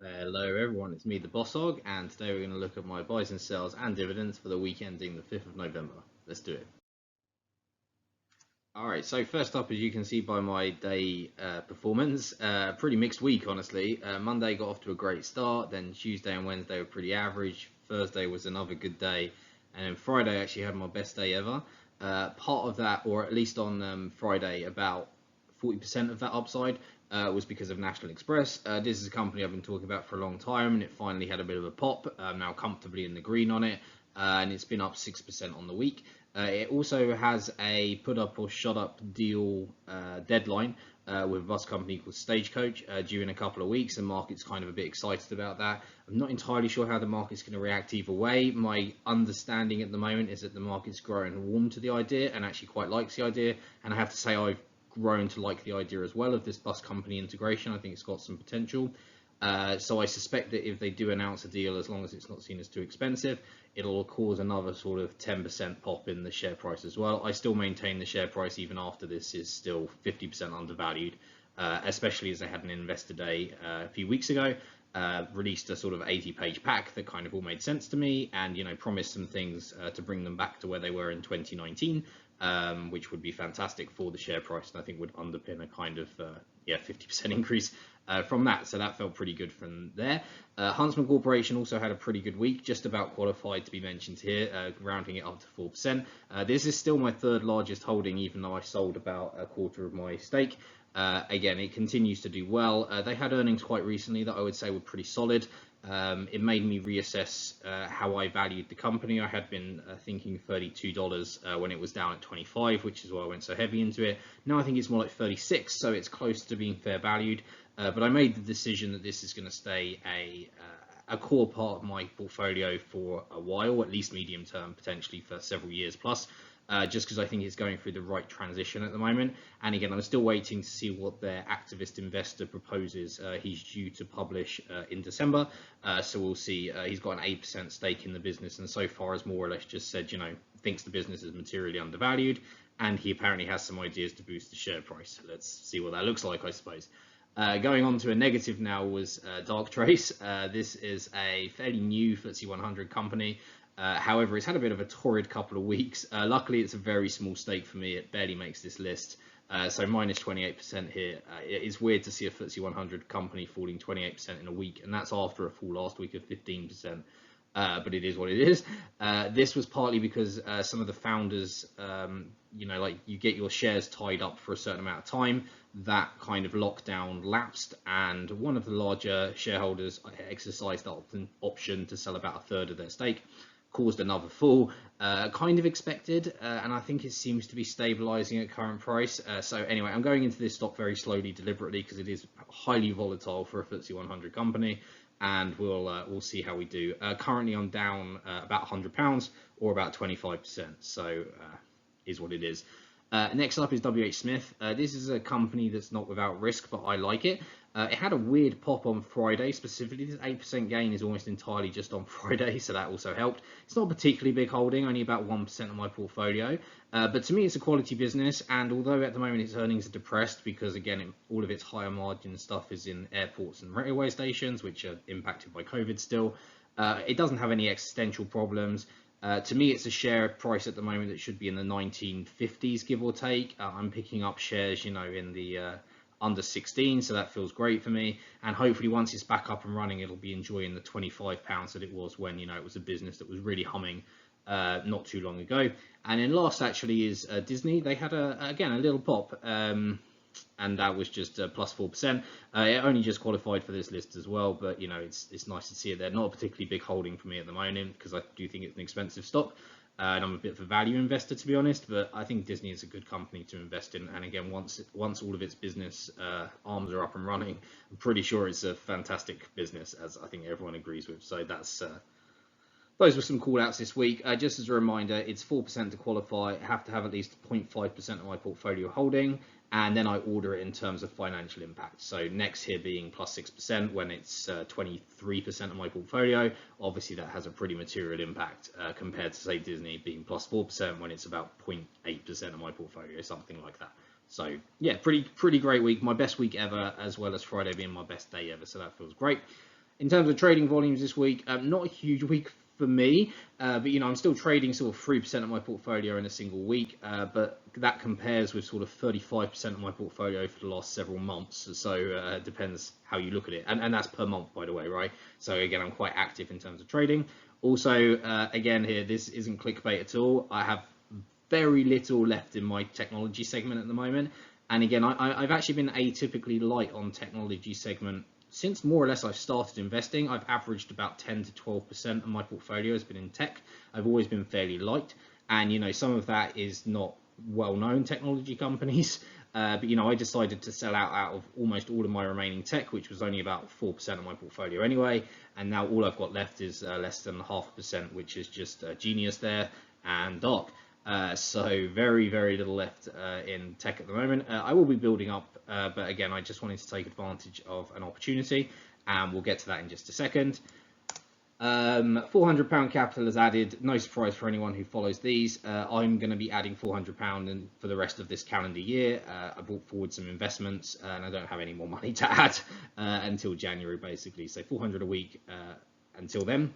Hello everyone, it's me the Boss Hog, and today we're going to look at my buys and sells and dividends for the week ending the 5th of November. Let's do it. Alright, so first up, as you can see by my day performance, pretty mixed week honestly. Monday got off to a great start, then Tuesday and Wednesday were pretty average, Thursday was another good day, and then Friday I actually had my best day ever. Part of that, or at least on Friday, about 40% of that upside was because of National Express. This is a company I've been talking about for a long time, and it finally had a bit of a pop. I'm now comfortably in the green on it, and it's been up 6% on the week. It also has a put up or shut up deal deadline with a bus company called Stagecoach due in a couple of weeks. The market's kind of a bit excited about that. I'm not entirely sure how the market's going to react either way. My understanding at the moment is that the market's growing warm to the idea and actually quite likes the idea. And I have to say I've grown to like the idea as well of this bus company integration. I think it's got some potential. So I suspect that if they do announce a deal, as long as it's not seen as too expensive, it'll cause another sort of 10% pop in the share price as well. I still maintain the share price even after this is still 50% undervalued, especially as they had an investor day a few weeks ago, released a sort of 80-page pack that kind of all made sense to me, and promised some things to bring them back to where they were in 2019. Which would be fantastic for the share price, and I think would underpin a kind of 50% increase from that. So that felt pretty good from there. Huntsman Corporation also had a pretty good week, just about qualified to be mentioned here, rounding it up to 4%. This is still my third largest holding, even though I sold about a quarter of my stake. Again, it continues to do well. They had earnings quite recently that I would say were pretty solid. It made me reassess how I valued the company. I had been thinking $32 when it was down at 25, which is why I went so heavy into it. Now I think it's more like 36, so it's close to being fair valued. But I made the decision that this is going to stay a core part of my portfolio for a while, at least medium term, potentially for several years plus. Just because I think it's going through the right transition at the moment. And again, I'm still waiting to see what their activist investor proposes. He's due to publish in December, so we'll see. He's got an 8% stake in the business, and so far has more or less just said, thinks the business is materially undervalued, and he apparently has some ideas to boost the share price. Let's see what that looks like, I suppose. Going on to a negative now was Dark Trace. This is a fairly new FTSE 100 company. However, it's had a bit of a torrid couple of weeks. Luckily, it's a very small stake for me. It barely makes this list. So minus 28% here. It is weird to see a FTSE 100 company falling 28% in a week, and that's after a full last week of 15%. But it is what it is. This was partly because some of the founders, like you get your shares tied up for a certain amount of time. That kind of lockdown lapsed, and one of the larger shareholders exercised the option to sell about a third of their stake. Caused another fall, kind of expected, and I think it seems to be stabilizing at current price. So anyway, I'm going into this stock very slowly, deliberately, because it is highly volatile for a FTSE 100 company, and we'll see how we do. Currently, I'm down about £100 or about 25%, so is what it is. Next up is WH Smith. This is a company that's not without risk, but I like it. It had a weird pop on Friday. Specifically, this 8% gain is almost entirely just on Friday, so that also helped. It's not a particularly big holding, only about 1% of my portfolio. But to me, it's a quality business, and although at the moment its earnings are depressed because, again, all of its higher margin stuff is in airports and railway stations, which are impacted by COVID still, it doesn't have any existential problems. To me, it's a share price at the moment that should be in the 1950s, give or take. I'm picking up shares, in the under 16, so that feels great for me. And hopefully, once it's back up and running, it'll be enjoying the £25 that it was when, it was a business that was really humming not too long ago. And then last, actually, is Disney. They had, again, a little pop. And that was just plus 4%. It only just qualified for this list as well, but it's nice to see it there. Not a particularly big holding for me at the moment because I do think it's an expensive stock, and I'm a bit of a value investor, to be honest. But I think Disney is a good company to invest in, and again, once all of its business arms are up and running, I'm pretty sure it's a fantastic business, as I think everyone agrees with. So that's. Those were some call outs this week. Just as a reminder, it's 4% to qualify. I have to have at least 0.5% of my portfolio holding, and then I order it in terms of financial impact. So next here being plus 6% when it's 23% of my portfolio. Obviously, that has a pretty material impact compared to, say, Disney being plus 4% when it's about 0.8% of my portfolio, something like that. So yeah, pretty great week. My best week ever, as well as Friday being my best day ever. So that feels great. In terms of trading volumes this week, not a huge week for me, but I'm still trading sort of 3% of my portfolio in a single week, but that compares with sort of 35% of my portfolio for the last several months. So it depends how you look at it, and that's per month, by the way, right? So again, I'm quite active in terms of trading. Also, again here, this isn't clickbait at all. I have very little left in my technology segment at the moment, and again, I've actually been atypically light on technology segment since more or less I've started investing. I've averaged about 10 to 12% of my portfolio has been in tech. I've always been fairly light, and some of that is not well-known technology companies, but I decided to sell out of almost all of my remaining tech, which was only about 4% of my portfolio anyway, and now all I've got left is less than 0.5%, which is just Genius there and Dark. So very, very little left in tech at the moment. I will be building up, but again, I just wanted to take advantage of an opportunity, and we'll get to that in just a second. £400 capital is added. No surprise for anyone who follows these. I'm going to be adding £400 for the rest of this calendar year. I brought forward some investments, and I don't have any more money to add until January, basically. So 400 a week until then.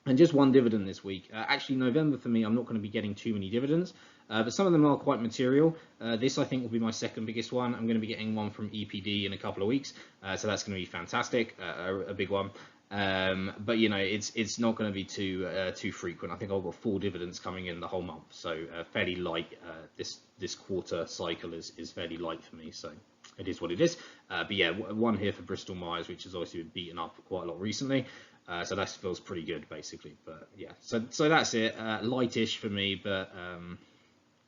And just one dividend this week. Actually, November for me, I'm not going to be getting too many dividends, but some of them are quite material. This, I think, will be my second biggest one. I'm going to be getting one from EPD in a couple of weeks, so that's going to be fantastic, a big one. But it's not going to be too frequent. I think I've got 4 dividends coming in the whole month, so fairly light. This quarter cycle is fairly light for me, so it is what it is. But yeah, one here for Bristol Myers, which has obviously been beaten up quite a lot recently. So that feels pretty good, basically. But yeah, so that's it. Lightish for me, but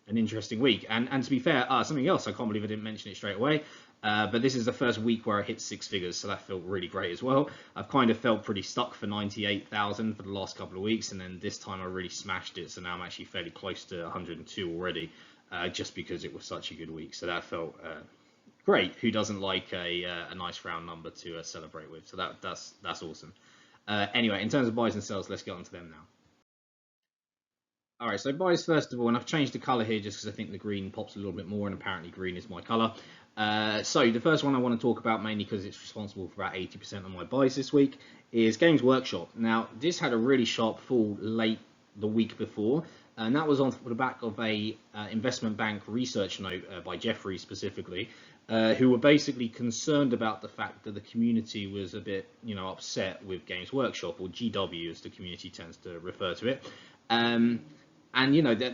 an interesting week. And to be fair, something else, I can't believe I didn't mention it straight away. But this is the first week where I hit 6 figures, so that felt really great as well. I've kind of felt pretty stuck for 98,000 for the last couple of weeks, and then this time I really smashed it. So now I'm actually fairly close to 102 already, just because it was such a good week. So that felt great. Who doesn't like a nice round number to celebrate with? So that's awesome. Anyway, in terms of buys and sells, let's get on to them now. All right, so buys first of all, and I've changed the color here just because I think the green pops a little bit more, and apparently green is my color. So the first one I want to talk about, mainly because it's responsible for about 80% of my buys this week, is Games Workshop. Now, this had a really sharp fall late the week before, and that was on the back of a investment bank research note by Jeffrey specifically, who were basically concerned about the fact that the community was a bit, upset with Games Workshop, or GW as the community tends to refer to it. And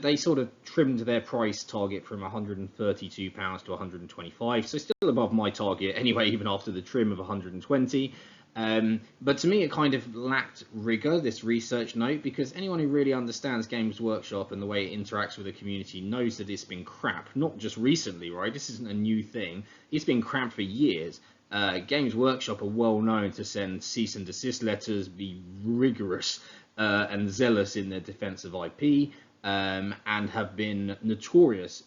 they sort of trimmed their price target from £132 to 125, so still above my target anyway, even after the trim of 120. But to me, it kind of lacked rigor, this research note, because anyone who really understands Games Workshop and the way it interacts with the community knows that it's been crap, not just recently, right? This isn't a new thing. It's been crap for years. Games Workshop are well known to send cease and desist letters, be rigorous and zealous in their defense of IP, and have been notorious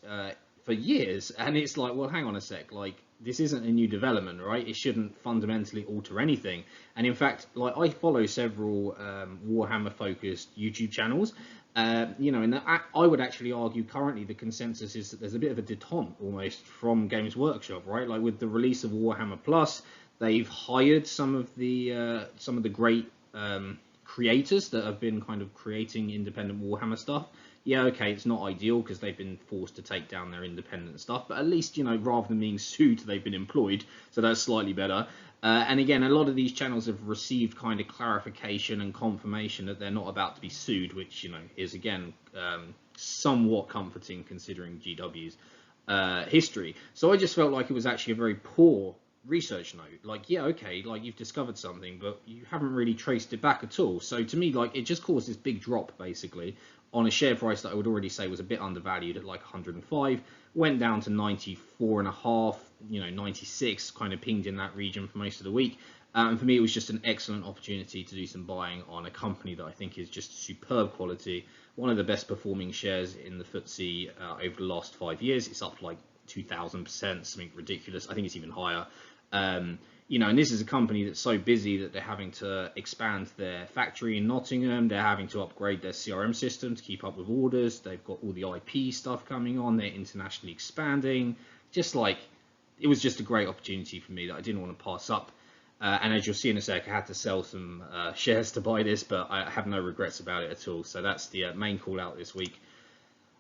for years. And it's like, well, hang on a sec, like, this isn't a new development, right? It shouldn't fundamentally alter anything. And in fact, like, I follow several Warhammer focused YouTube channels, and I would actually argue currently the consensus is that there's a bit of a detente almost from Games Workshop, right? Like with the release of Warhammer Plus, they've hired some of the great creators that have been kind of creating independent Warhammer stuff. Yeah, okay, it's not ideal because they've been forced to take down their independent stuff, but at least, rather than being sued, they've been employed, so that's slightly better. And again, a lot of these channels have received kind of clarification and confirmation that they're not about to be sued, which, is again somewhat comforting considering GW's history. So I just felt like it was actually a very poor research note. Like, yeah, okay, like you've discovered something, but you haven't really traced it back at all. So to me, like, it just caused this big drop basically on a share price that I would already say was a bit undervalued at like 105, went down to 94.5, 96, kind of pinged in that region for most of the week. And for me, it was just an excellent opportunity to do some buying on a company that I think is just superb quality, one of the best performing shares in the FTSE over the last 5 years. It's up like 2,000%, something ridiculous. I think it's even higher. And this is a company that's so busy that they're having to expand their factory in Nottingham. They're having to upgrade their CRM system to keep up with orders. They've got all the IP stuff coming on. They're internationally expanding. Just like, it was just a great opportunity for me that I didn't want to pass up. And as you'll see in a sec, I had to sell some shares to buy this, but I have no regrets about it at all. So that's the main call out this week.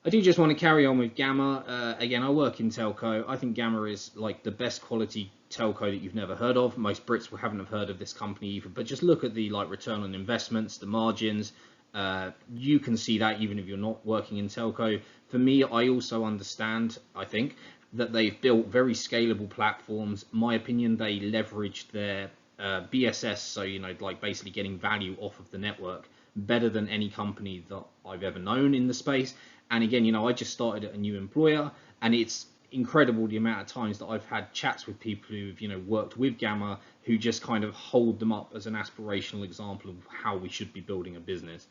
I do just want to carry on with Gamma. Again, I work in telco. I think Gamma is like the best quality telco that you've never heard of. Most Brits haven't have heard of this company either, but just look at the return on investments, the margins. You can see that even if you're not working in telco. For me, I also understand, I think, that they've built very scalable platforms. My opinion, they leveraged their BSS, so basically getting value off of the network better than any company that I've ever known in the space. And again, I just started at a new employer, and it's incredible the amount of times that I've had chats with people who've worked with Gamma, who just kind of hold them up as an aspirational example of how we should be building a business.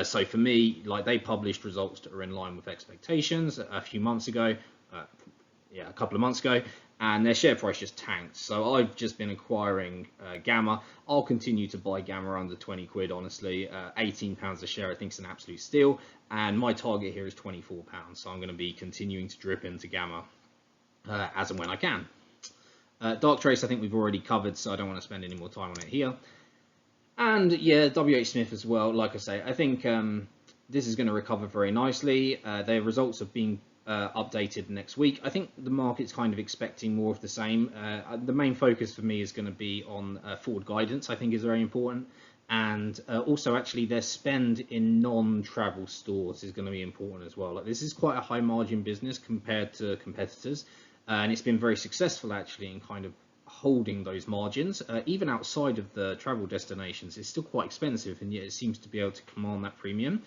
So for me, they published results that are in line with expectations a few months ago. A couple of months ago, and their share price just tanked. So I've just been acquiring Gamma. I'll continue to buy Gamma under 20 quid, honestly. £18 a share, I think, is an absolute steal. And my target here is £24. So I'm going to be continuing to drip into Gamma as and when I can. Dark Trace, I think we've already covered, so I don't want to spend any more time on it here. And yeah, WH Smith as well. Like I say, I think this is going to recover very nicely. Their results have been updated next week. I think the market's kind of expecting more of the same. The main focus for me is going to be on forward guidance. I think is very important, and also actually their spend in non-travel stores is going to be important as well. This is quite a high margin business compared to competitors, and it's been very successful actually in kind of holding those margins. Even outside of the travel destinations, it's still quite expensive, and yet it seems to be able to command that premium.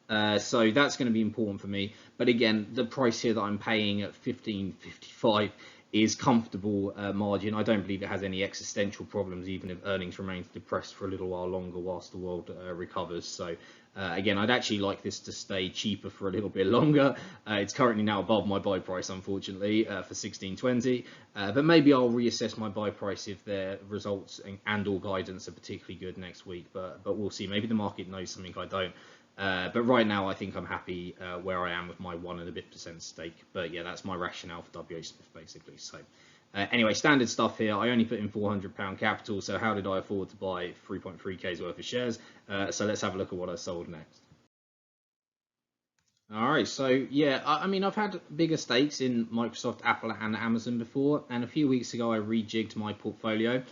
So that's going to be important for me. But again, the price here that I'm paying at 15.55 is comfortable margin. I don't believe it has any existential problems, even if earnings remains depressed for a little while longer whilst the world recovers. So again, I'd actually like this to stay cheaper for a little bit longer. It's currently now above my buy price, unfortunately, for 16.20. But maybe I'll reassess my buy price if their results and or guidance are particularly good next week. But we'll see. Maybe the market knows something I don't. But right now, I think I'm happy where I am with my 1% and a bit stake. But yeah, that's my rationale for WH Smith, basically. So anyway, standard stuff here. I only put in £400 capital. So how did I afford to buy 3.3K's worth of shares? So let's have a look at what I sold next. All right, so yeah, I mean, I've had bigger stakes in Microsoft, Apple, and Amazon before. And a few weeks ago, I rejigged my portfolio.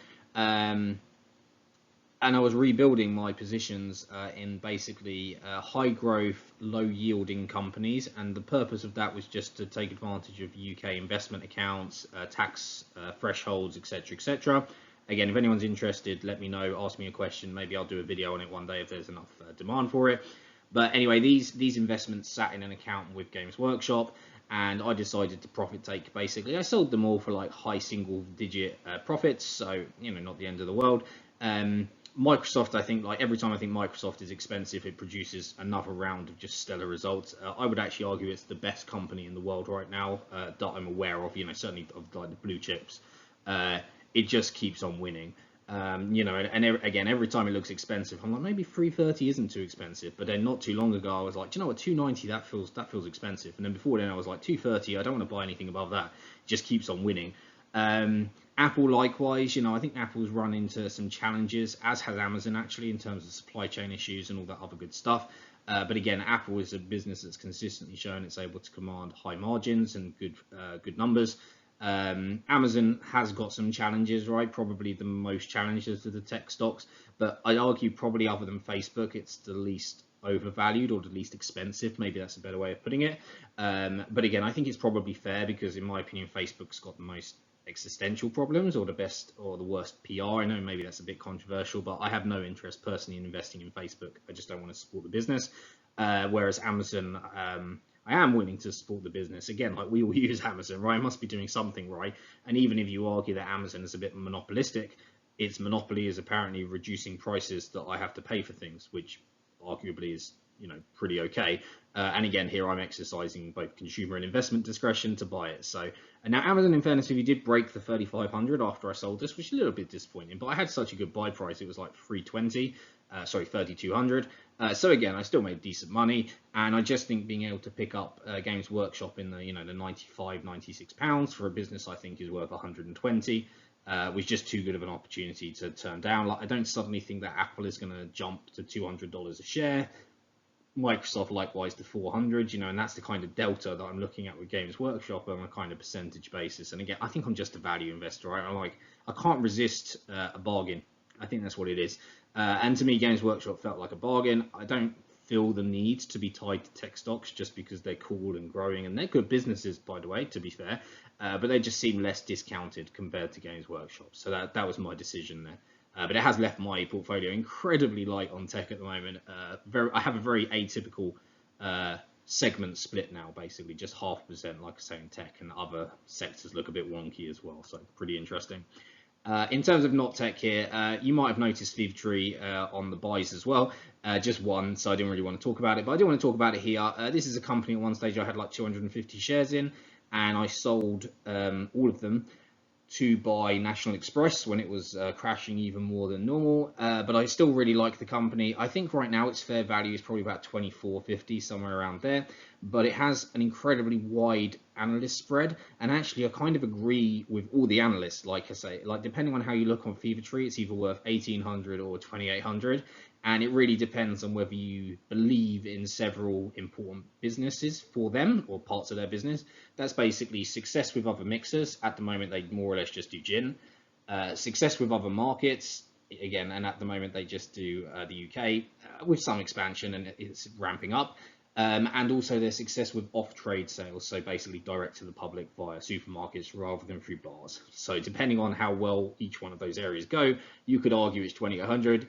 And I was rebuilding my positions in basically high growth, low yielding companies. And the purpose of that was just to take advantage of UK investment accounts, tax thresholds, etc., etc. Again, if anyone's interested, let me know, ask me a question. Maybe I'll do a video on it one day if there's enough demand for it. But anyway, these investments sat in an account with Games Workshop, and I decided to profit take. Basically, I sold them all for like high single digit profits, so not the end of the world. Microsoft, I think, every time I think Microsoft is expensive, it produces another round of just stellar results. I would actually argue it's the best company in the world right now that I'm aware of. Certainly of the blue chips. It just keeps on winning. Again, every time it looks expensive, I'm like, maybe 330 isn't too expensive. But then not too long ago, I was like, do you know what, 290 that feels expensive. And then before then, I was like, 230. I don't want to buy anything above that. It just keeps on winning. Apple likewise, I think Apple's run into some challenges, as has Amazon actually, in terms of supply chain issues and all that other good stuff. But again, Apple is a business that's consistently shown it's able to command high margins and good numbers. Amazon has got some challenges, right? Probably the most challenges of the tech stocks, but I'd argue probably other than Facebook, it's the least overvalued or the least expensive. Maybe that's a better way of putting it. But again, I think it's probably fair because in my opinion, Facebook's got the most existential problems or the best or the worst PR. I know maybe that's a bit controversial, but I have no interest personally in investing in Facebook. I just don't want to support the business. Whereas Amazon, I am willing to support the business. Again, we all use Amazon, right? It must be doing something right. And even if you argue that Amazon is a bit monopolistic, its monopoly is apparently reducing prices that I have to pay for things, which arguably is pretty okay. And again, here I'm exercising both consumer and investment discretion to buy it. So, and now Amazon, in fairness, if you did break the 3,500 after I sold this, which is a little bit disappointing, but I had such a good buy price, it was like 3,200. So again, I still made decent money, and I just think being able to pick up Games Workshop in the the 95, 96 pounds for a business I think is worth 120. was just too good of an opportunity to turn down. Like, I don't suddenly think that Apple is going to jump to $200 a share. Microsoft likewise to 400, and that's the kind of delta that I'm looking at with Games Workshop on a kind of percentage basis. And again, I think I'm just a value investor, right? I can't resist a bargain. I think that's what it is. And to me, Games Workshop felt like a bargain. I don't feel the need to be tied to tech stocks just because they're cool and growing, and they're good businesses, by the way, to be fair. But they just seem less discounted compared to Games Workshop. So that was my decision there. But it has left my portfolio incredibly light on tech at the moment. I have a very atypical segment split now, basically just 0.5%, like I say, in tech, and other sectors look a bit wonky as well. So pretty interesting. In terms of not tech here, you might have noticed Fevertree on the buys as well. Just one, so I didn't really want to talk about it, but I do want to talk about it here. This is a company at one stage I had like 250 shares in, and I sold all of them to buy National Express when it was crashing even more than normal. But I still really like the company. I think right now its fair value is probably about 24.50, somewhere around there. But it has an incredibly wide analyst spread, and actually I kind of agree with all the analysts. Like I say, like depending on how you look on Fevertree, it's either worth 1,800 or 2,800. And it really depends on whether you believe in several important businesses for them or parts of their business. That's basically success with other mixers. At the moment, they more or less just do gin. Success with other markets, again, and at the moment they just do the UK with some expansion, and it's ramping up. And also their success with off-trade sales, so basically direct to the public via supermarkets rather than through bars. So depending on how well each one of those areas go, you could argue it's 2,800.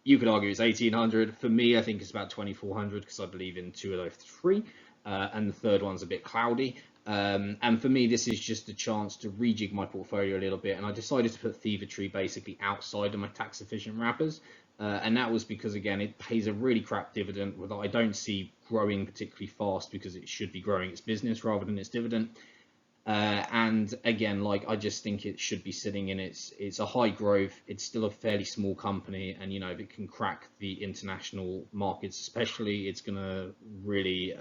You could argue it's 1,800. For me, I think it's about 2,400 because I believe in two of those three, and the third one's a bit cloudy. And for me, this is just a chance to rejig my portfolio a little bit, and I decided to put Fevertree basically outside of my tax-efficient wrappers, and that was because, again, it pays a really crap dividend that I don't see growing particularly fast because it should be growing its business rather than its dividend. And again, like I just think it should be sitting in it's a high growth. It's still a fairly small company, and if it can crack the international markets, especially, it's gonna really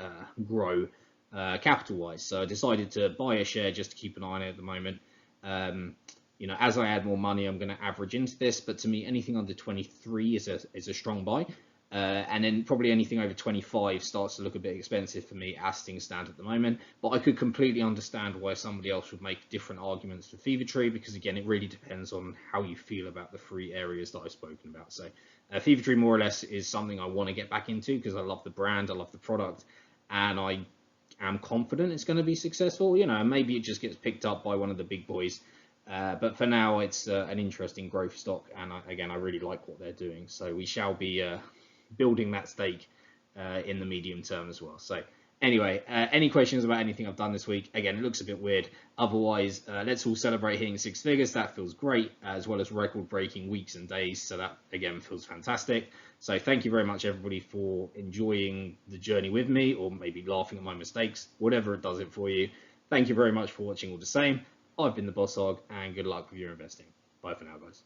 grow capital wise. So I decided to buy a share just to keep an eye on it at the moment. As I add more money, I'm going to average into this, but to me, anything under 23 is a strong buy. And then probably anything over 25 starts to look a bit expensive for me as things stand at the moment. But I could completely understand why somebody else would make different arguments for Fevertree, because again, it really depends on how you feel about the three areas that I've spoken about. So Fevertree more or less is something I want to get back into because I love the brand, I love the product, and I am confident it's going to be successful. Maybe it just gets picked up by one of the big boys. But for now, it's an interesting growth stock, and I really like what they're doing. So we shall be building that stake in the medium term as well. So anyway, any questions about anything I've done this week? Again, it looks a bit weird. Otherwise, let's all celebrate hitting six figures. That feels great, as well as record-breaking weeks and days. So that, again, feels fantastic. So thank you very much, everybody, for enjoying the journey with me, or maybe laughing at my mistakes, whatever it does it for you. Thank you very much for watching all the same. I've been the Boss Hog, and good luck with your investing. Bye for now, guys.